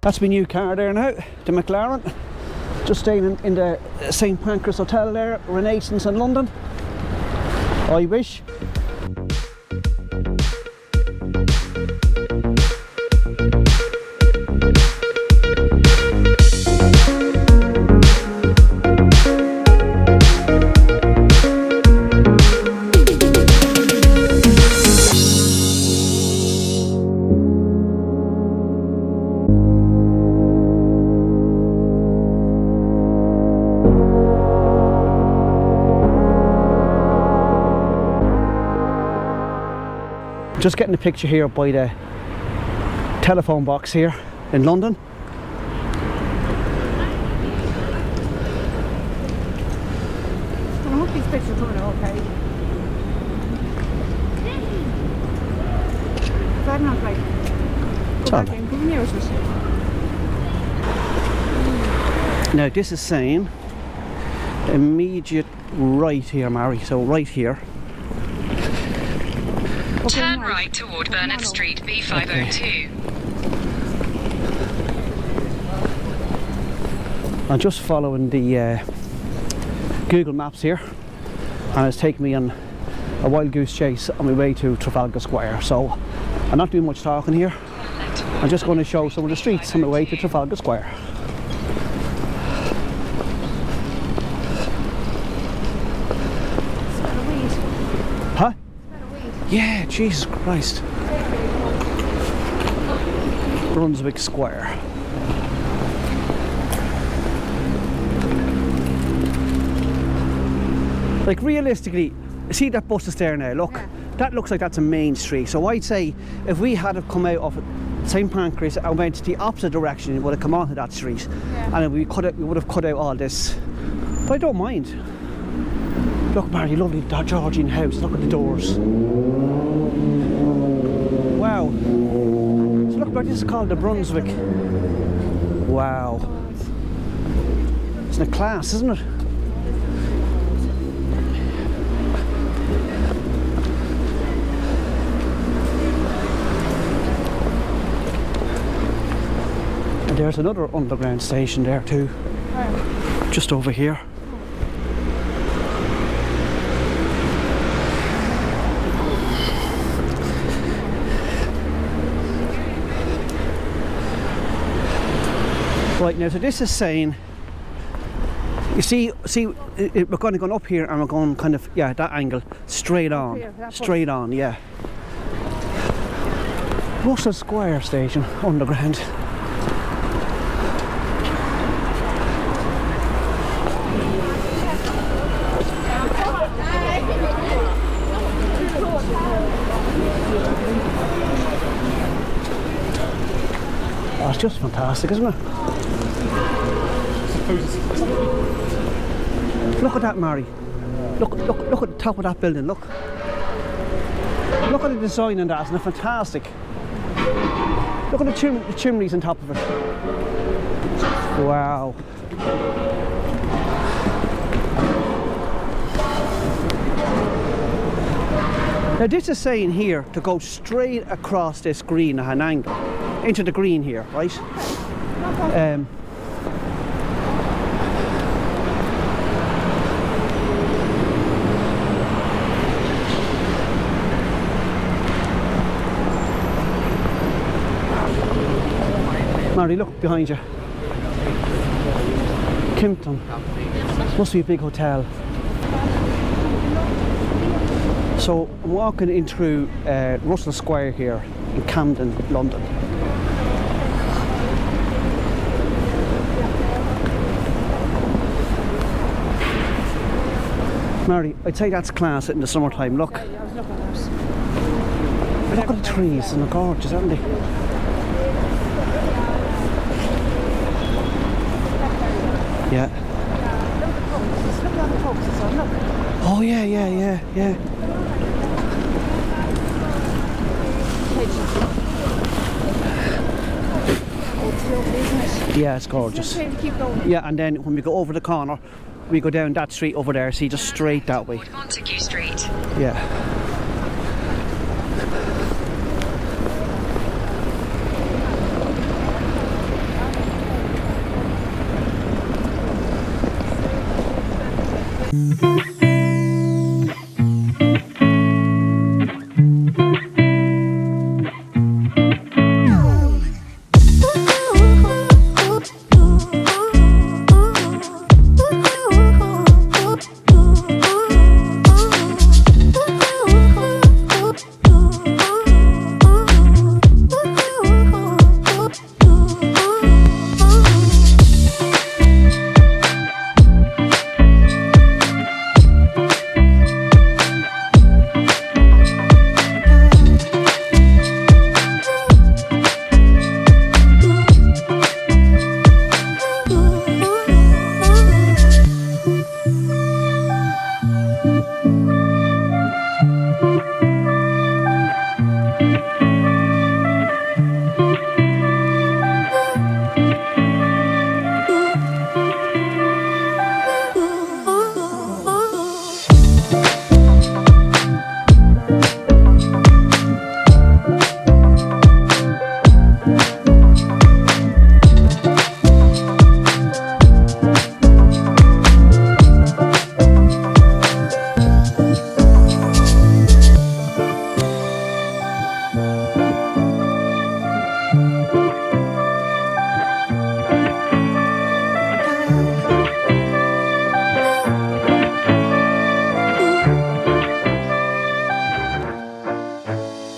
That's my new car there now, the McLaren. Just staying in the St Pancras Hotel there, Renaissance in London. I wish. Just getting a picture here by the telephone box here in London. I hope these pictures are coming out okay. If I don't like, go back in, come near us. Now this is saying immediate right here, Mary, so right here. Turn right toward Bernard Street, B502. I'm just following the Google Maps here, and it's taking me on a wild goose chase on my way to Trafalgar Square. So I'm not doing much talking here. I'm just going to show some of the streets on my way to Trafalgar Square. Huh? Yeah, Jesus Christ. Brunswick Square. Like realistically, see that bus is there now, look. Yeah. That looks like that's a main street. So I'd say if we had have come out of St Pancras and went the opposite direction, it would have come onto that street. Yeah. And we would have cut out all this. But I don't mind. Look, Mary, lovely Georgian house. Look at the doors. Wow. So look, Mary, this is called the Brunswick. Wow. Isn't it class, isn't it? And there's another underground station there too. Wow. Just over here. Right now, so this is saying, you see, we're going to go up here and we're going kind of, yeah, that angle, straight on, straight on, yeah. Russell Square station, underground. Oh, it's just fantastic, isn't it? Look at that, Mary. Look at the top of that building, look. Look at the design on that, isn't it fantastic? Look at the chimneys on top of it. Wow. Now this is saying here to go straight across this green at an angle, into the green here, right? Mary, look behind you. Kimpton. Must be a big hotel. So I'm walking in through Russell Square here in Camden, London. Mary, I'd say that's class in the summertime, look. Yeah, I was looking at it. Look at the trees and the gorgeous, aren't they? Yeah. Look at the folks, look. Oh yeah. It's lovely, isn't it? Yeah, it's gorgeous. It's keep going. Yeah, and then when we go over the corner, we go down that street over there, see, just straight that way. Montague Street. Yeah.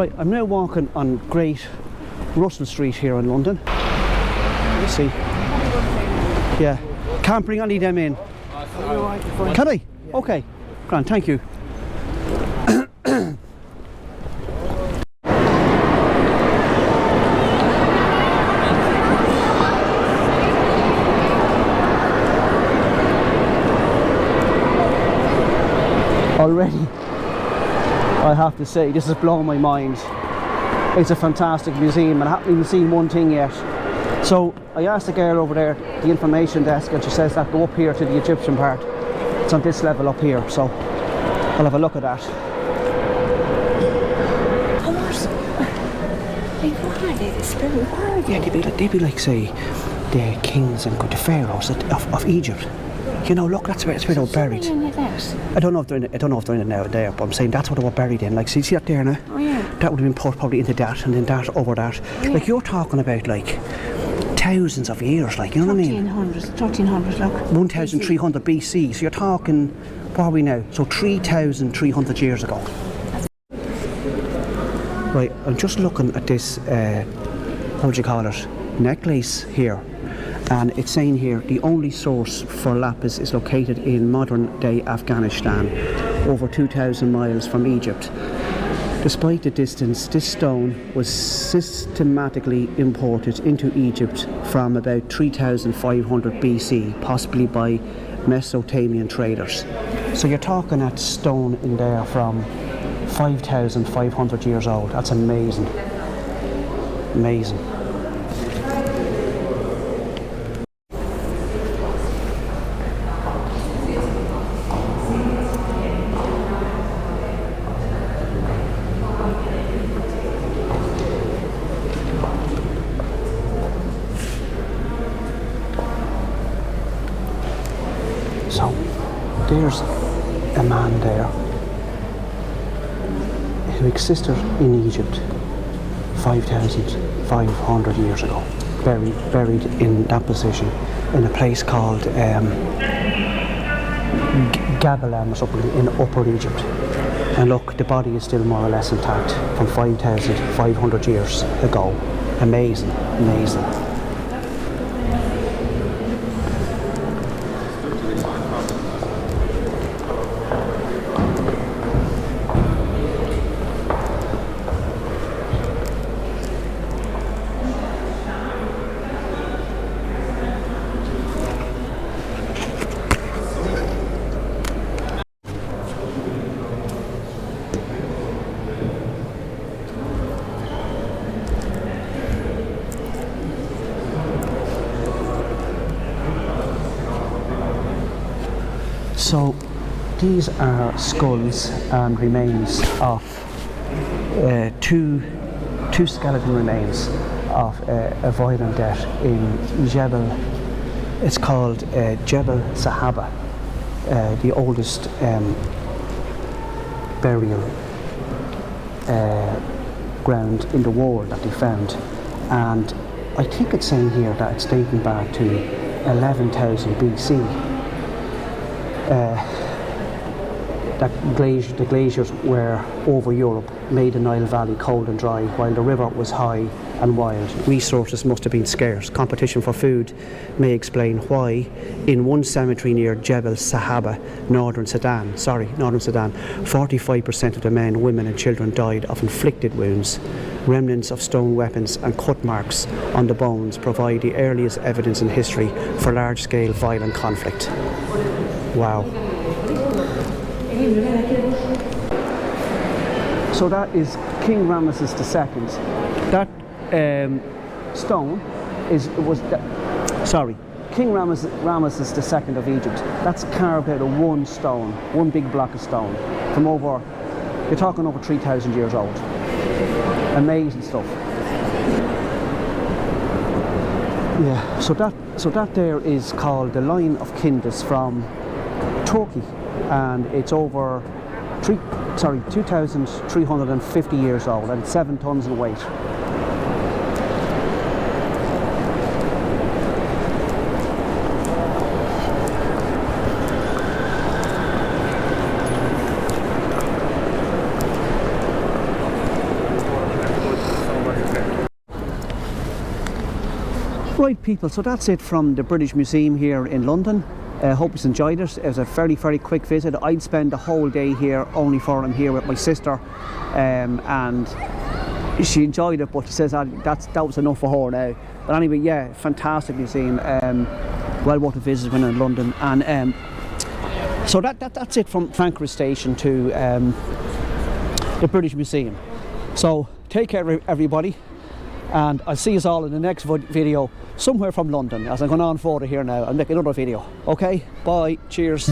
Right, I'm now walking on Great Russell Street here in London. Let's see. Yeah. Can't bring any of them in. Can I? Okay. Grand, thank you. Already, I have to say, this has blown my mind. It's a fantastic museum and I haven't even seen one thing yet. So I asked the girl over there, the information desk, and she says that go up here to the Egyptian part. It's on this level up here, so I'll have a look at that. Yeah, they'd be like, say, the kings and the pharaohs of Egypt. You know, look, that's where they were buried. I don't know if they're in it now there, but I'm saying that's what they were buried in. Like, see that there now? Oh yeah. That would have been put probably into that, and then that over that. Oh, yeah. Like, you're talking about like thousands of years, like, you know what I mean? 1300, look. 1300 BC. So you're talking, what are we now? So 3,300 years ago. Right, I'm just looking at this, what would you call it, necklace here. And it's saying here, the only source for lapis is located in modern day Afghanistan, over 2,000 miles from Egypt. Despite the distance, this stone was systematically imported into Egypt from about 3,500 BC, possibly by Mesopotamian traders. So you're talking that stone in there from 5,500 years old. That's amazing. Amazing. So there's a man there who existed in Egypt 5,500 years ago, buried in that position in a place called Gabalam or something in Upper Egypt. And look, the body is still more or less intact from 5,500 years ago. Amazing, amazing. So these are skulls and remains of two skeleton remains of a violent death in Jebel. It's called Jebel Sahaba. the oldest burial ground in the world that they found, and I think it's saying here that it's dating back to 11,000 BC. That the glaciers were over Europe, made the Nile Valley cold and dry, while the river was high and wild. Resources must have been scarce. Competition for food may explain why, in one cemetery near Jebel Sahaba, northern Sudan, 45% of the men, women and children died of inflicted wounds. Remnants of stone weapons and cut marks on the bones provide the earliest evidence in history for large-scale violent conflict. Wow. So that is King Ramesses II. That stone King Ramesses II of Egypt. That's carved out of one stone, one big block of stone, from over, you're talking over 3,000 years old. Amazing stuff. Yeah, so that there is called the Line of Kindus from Turkey, and it's over 2,350 years old, and it's 7 tons in weight. Right people, so that's it from the British Museum here in London. Hope you enjoyed it. It was a very quick visit. I'd spend the whole day here, only for I'm here with my sister, and she enjoyed it, but she says that was enough for her now. But anyway, yeah, fantastic museum, well worth a visit when in London. And so that's it from Pancras Station to the British Museum. So take care everybody, and I'll see you all in the next video somewhere from London, as I'm going on further here now. I'll make another video. Okay, bye, cheers.